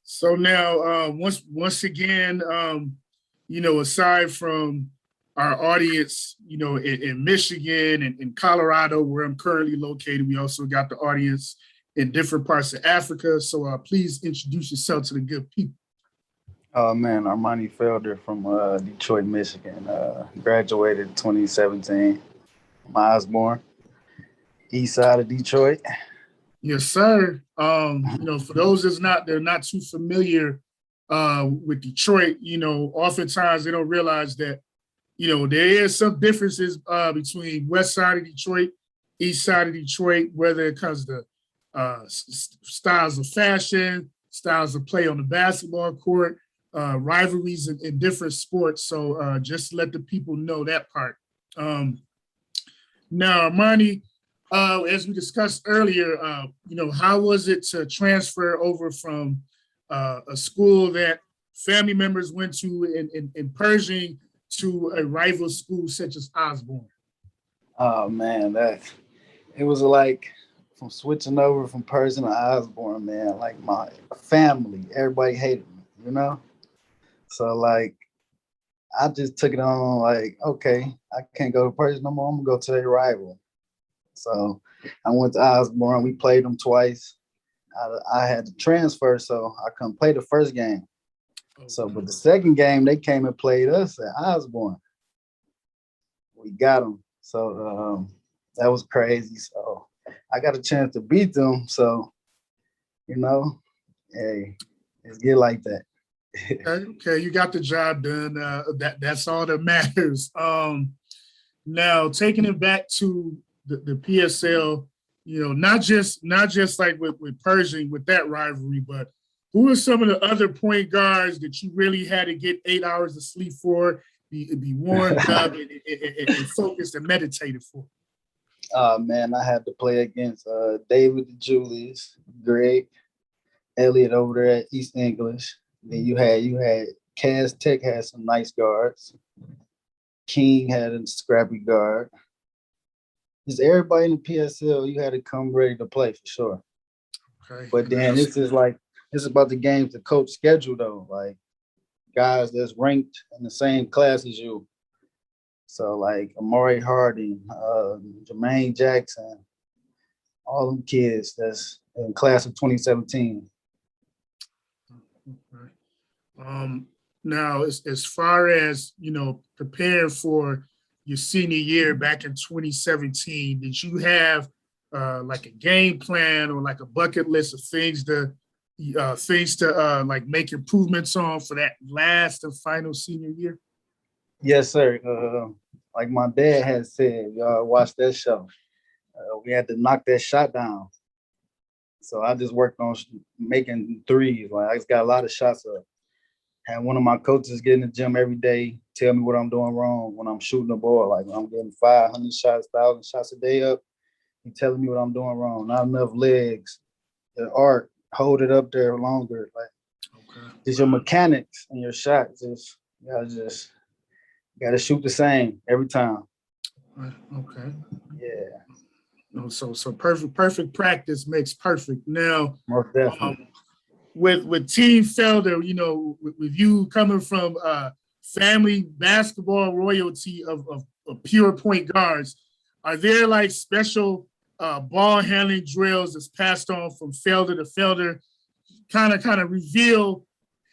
So now, once again, aside from our audience, in Michigan and in Colorado, where I'm currently located, we also got the audience in different parts of Africa. So please introduce yourself to the good people. Oh man, Armonee Felder from Detroit, Michigan. Graduated 2017. I'm Osborne, east side of Detroit. Yes, sir. For those they're not too familiar with Detroit, oftentimes they don't realize that, there is some differences between west side of Detroit, east side of Detroit, whether it comes to styles of fashion, styles of play on the basketball court, rivalries in different sports. So just to let the people know that part. Now, Armonee, as we discussed earlier, how was it to transfer over from a school that family members went to in Pershing to a rival school such as Osborne? Oh man, that it was like from switching over from Person to Osborne, man. Like my family, everybody hated me, you know. So like, I just took it on like, okay, I can't go to Person no more. I'm gonna go to their rival. So I went to Osborne. We played them twice. I had to transfer, so I couldn't play the first game. So, but the second game, they came and played us at Osborne. We got them. So that was crazy. So I got a chance to beat them. So, hey, it's get like that. Okay, you got the job done. That's all that matters. Now taking it back to the PSL, not just like with Pershing with that rivalry, but who are some of the other point guards that you really had to get 8 hours of sleep for, be warmed up and focused and meditated for? Man, I had to play against David Julius, Greg Elliott over there at East English. Then you had Cass Tech had some nice guards. King had a scrappy guard. Just everybody in the PSL, you had to come ready to play for sure. Okay. But then it's about the games the coach schedule though. Like guys that's ranked in the same class as you. So like Amari Harding, Jermaine Jackson, all them kids that's in class of 2017. Okay. Now, as far as preparing for your senior year back in 2017, did you have like a game plan or like a bucket list of things to like make improvements on for that last and final senior year? Yes, sir. Like my dad had said, y'all watch that show. We had to knock that shot down. So I just worked on making threes. Like I just got a lot of shots up. Had one of my coaches get in the gym every day, tell me what I'm doing wrong when I'm shooting the ball. Like when I'm getting 500 shots, 1,000 shots a day up, he telling me what I'm doing wrong. Not enough legs. The art, hold it up there longer. Like just your mechanics and your shots. You gotta shoot the same every time. Okay. Yeah. So perfect practice makes perfect. Now, most definitely. With Team Felder, with you coming from family basketball royalty of pure point guards, are there like special ball handling drills that's passed on from Felder to Felder, kind of reveal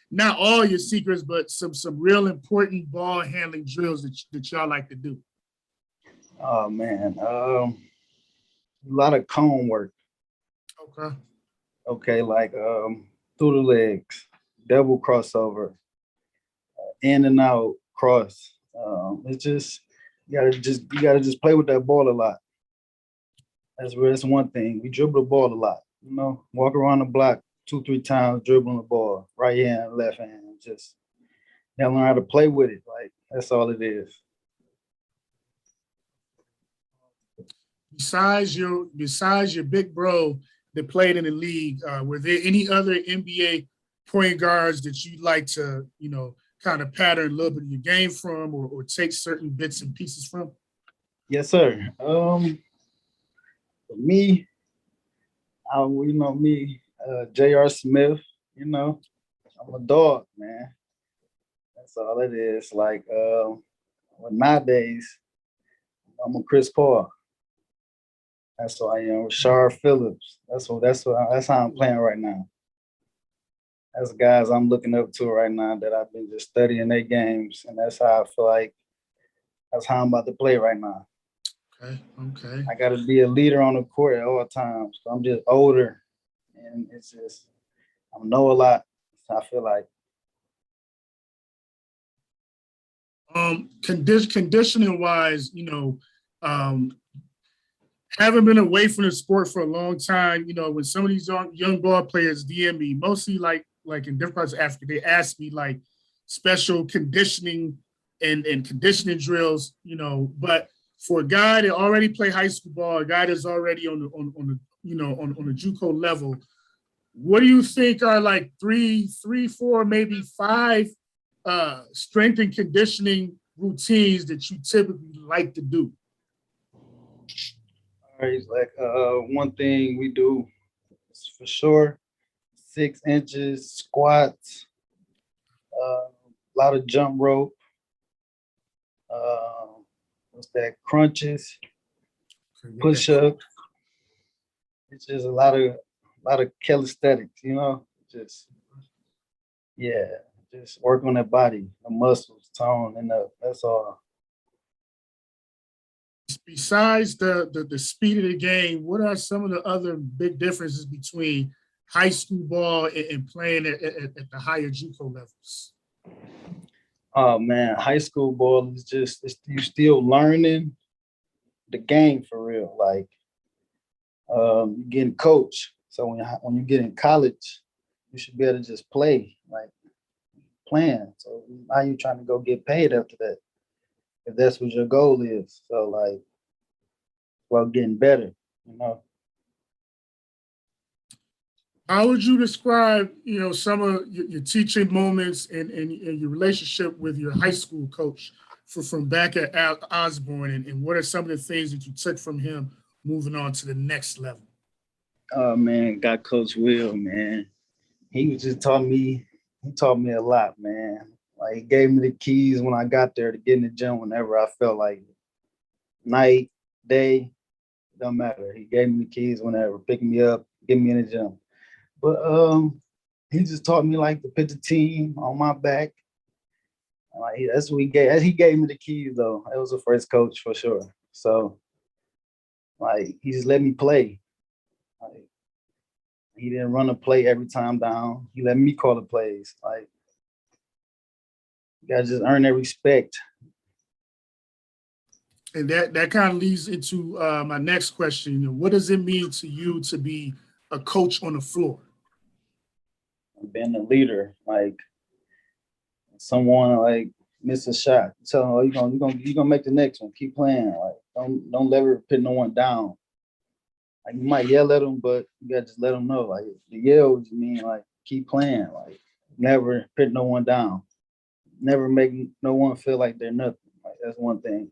not all your secrets, but some real important ball handling drills that y'all like to do? Oh man, a lot of cone work. Okay, like through the legs, double crossover, in and out cross. It's just you gotta just play with that ball a lot. That's one thing. We dribble the ball a lot. Walk around the block 2-3 times, dribbling the ball, right hand, left hand. Just gotta learn how to play with it. Like that's all it is. Besides your big bro that played in the league, were there any other NBA point guards that you'd like to, kind of pattern a little bit of your game from or take certain bits and pieces from? Yes, sir. For me, J.R. Smith, I'm a dog, man. That's all it is. Like, well, nowadays, I'm a Chris Paul. That's who I am. Rashard Phillips. That's how I'm playing right now. That's the guys I'm looking up to right now that I've been just studying their games, and that's how I feel like that's how I'm about to play right now. Okay. I got to be a leader on the court at all times. I'm just older, and it's just I know a lot. So I feel like Conditioning wise, having been away from the sport for a long time, when some of these young ball players DM me, mostly like in different parts of Africa, they ask me like special conditioning and conditioning drills, but for a guy that already play high school ball, a guy that's already on the JUCO level, what do you think are like three, four, maybe five strength and conditioning routines that you typically like to do? all right, like one thing we do is for sure 6 inches squats, a lot of jump rope, what's that, crunches, push up. It's just a lot of calisthenics, just just work on that body, the muscles, tone, and that's all. Besides the speed of the game, what are some of the other big differences between high school ball and playing at the higher JUCO levels? Oh man, high school ball is just you still learning the game for real. Like you're getting coached. So when you get in college, you should be able to just play, like playing. So now you're trying to go get paid after that, if that's what your goal is. So like, well, getting better. How would you describe, some of your teaching moments and your relationship with your high school coach from back at Osborne, and what are some of the things that you took from him moving on to the next level? Oh man, got Coach Will, man. He taught me a lot, man. Like he gave me the keys when I got there to get in the gym whenever I felt like it. Night, day, don't matter. He gave me the keys whenever, pick me up, get me in the gym. But he just taught me like to put the team on my back. Like that's what he gave. He gave me the keys though. That was the first coach for sure. So like he just let me play. Like he didn't run a play every time down. He let me call the plays. Like you gotta just earn that respect. And that kind of leads into my next question. What does it mean to you to be a coach on the floor? Being a leader, like someone like miss a shot, tell them, oh, you're gonna make the next one. Keep playing. Like don't ever put no one down. Like you might yell at them, but you gotta just let them know. Like the yell just mean like keep playing. Like never put no one down. Never make no one feel like they're nothing. Like that's one thing.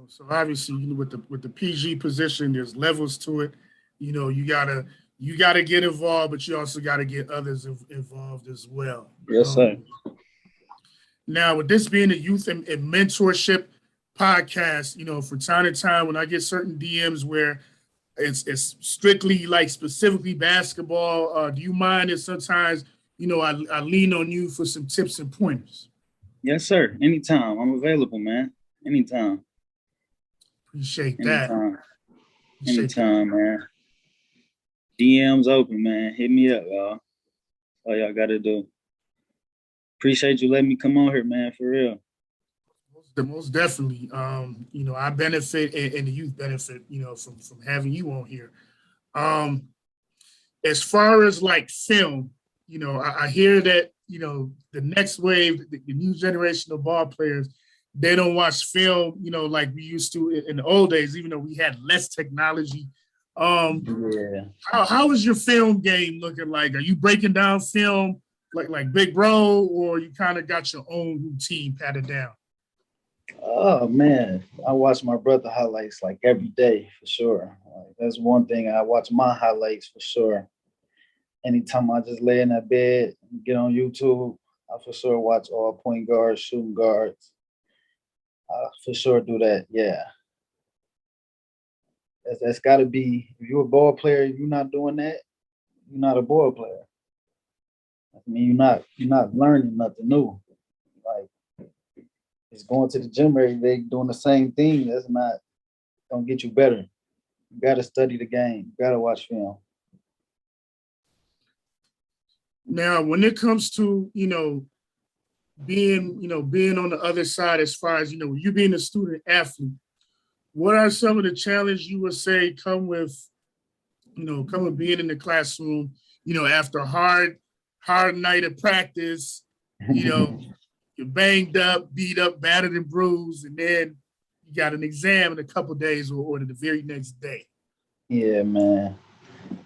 So obviously, with the PG position, there's levels to it. You gotta get involved, but you also gotta get others involved as well. Yes, sir. Now, with this being a youth and mentorship podcast, from time to time, when I get certain DMs where it's strictly like specifically basketball, do you mind if sometimes I lean on you for some tips and pointers? Yes, sir. Anytime. I'm available, man. Anytime. Appreciate that. Anytime, man. DM's open, man. Hit me up, y'all. All y'all gotta do. Appreciate you letting me come on here, man, for real. Most definitely. I benefit and the youth benefit, from having you on here. As far as like film, I hear that, the next wave, the new generation of ball players, they don't watch film, like we used to in the old days, even though we had less technology. Yeah. How is your film game looking like? Are you breaking down film like Big Bro, or you kind of got your own routine patted down? Oh man, I watch my brother highlights like every day for sure. Like, that's one thing. I watch my highlights for sure. anytime I just lay in that bed and get on YouTube, I for sure watch all point guards, shooting guards. I for sure do that. Yeah, that's got to be. If you're a ball player, if you're not doing that, you're not a ball player. I mean, you're not learning nothing new. Like it's going to the gym every day doing the same thing. That's not gonna get you better. You got to study the game. You got to watch film. Now, when it comes to, being on the other side, as far as, you being a student athlete, what are some of the challenges you would say come with being in the classroom, after a hard night of practice, you're banged up, beat up, battered and bruised, and then you got an exam in a couple of days or the very next day. Yeah, man.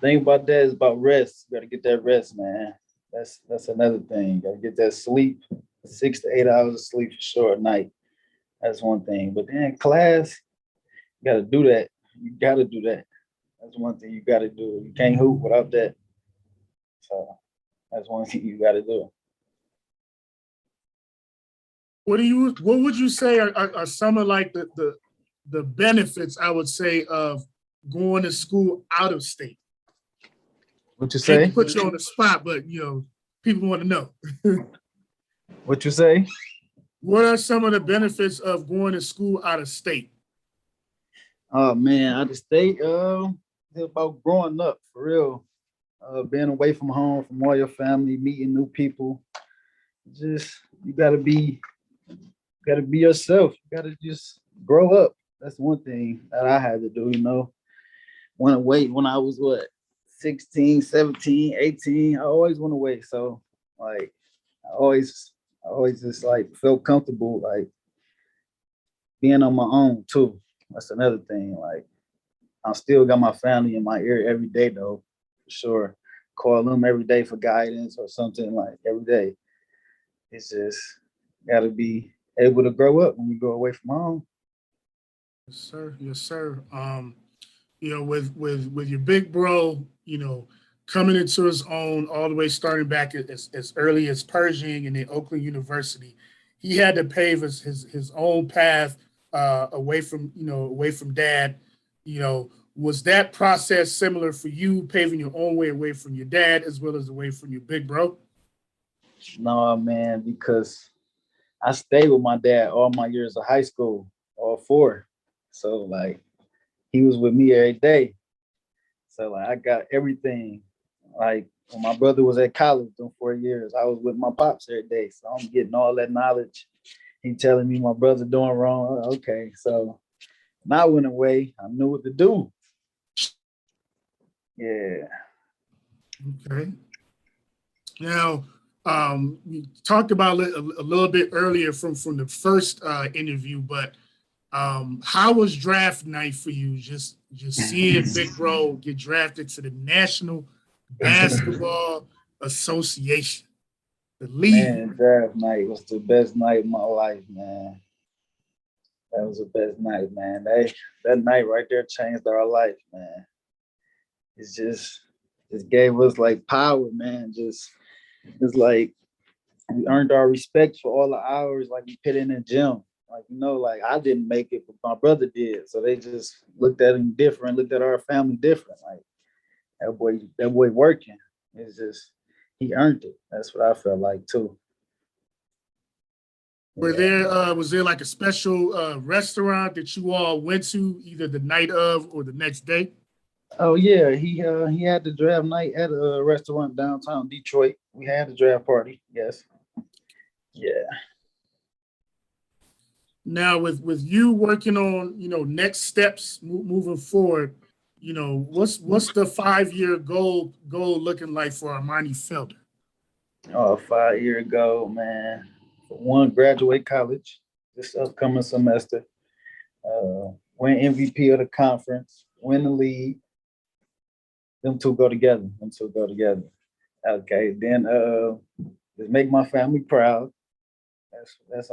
Thing about that is about rest. You got to get that rest, man. That's another thing. You got to get that sleep, 6 to 8 hours of sleep for sure at night. That's one thing. But then class, you got to do that. You got to do that. That's one thing you got to do. You can't hoop without that. So that's one thing you got to do. What would you say are some of like the benefits, I would say, of going to school out of state? What you I hate say? to put you on the spot, but people want to know. What you say? What are some of the benefits of going to school out of state? Oh man, out of state, it's about growing up for real. Being away from home, from all your family, meeting new people. Just you gotta be yourself. You gotta just grow up. That's one thing that I had to do. Went away when I was 16, 17, 18. I always went away. So like I always just like felt comfortable like being on my own too. That's another thing. Like I still got my family in my ear every day though, for sure. Call them every day for guidance or something like every day. It's just gotta be able to grow up when you go away from home. Yes, sir. Yes, sir. With your big bro, coming into his own all the way starting back as early as Pershing and then Oakland University, he had to pave his own path away from dad. Was that process similar for you, paving your own way away from your dad as well as away from your big bro? No, man, because I stayed with my dad all my years of high school, all four. So like he was with me every day. So like I got everything. Like when my brother was at college in 4 years, I was with my pops every day. So I'm getting all that knowledge. He telling me my brother doing wrong. Okay. So when I went away, I knew what to do. Yeah. Okay. Now, we talked about it a little bit earlier from the first interview, but how was draft night for you? Just seeing Big Bro get drafted to the National Basketball Association, the league. Man, draft night was the best night of my life, man. That was the best night, man. That night right there changed our life, man. It's just gave us like power, man. Just it's like we earned our respect for all the hours like we put in the gym. Like like I didn't make it, but my brother did. So they just looked at him different, looked at our family different. Like that boy working. It's just he earned it. That's what I felt like too. Yeah. Was there like a special restaurant that you all went to either the night of or the next day? Oh yeah, he had the draft night at a restaurant downtown Detroit. We had the draft party. Yes. Yeah. Now, with you working on next steps moving forward, what's the 5 year goal looking like for Armonee Felder? Oh, 5 year ago, man. For one, graduate college this upcoming semester. Win MVP of the conference. Win the league. Them two go together. Them two go together. Okay. Then just make my family proud. That's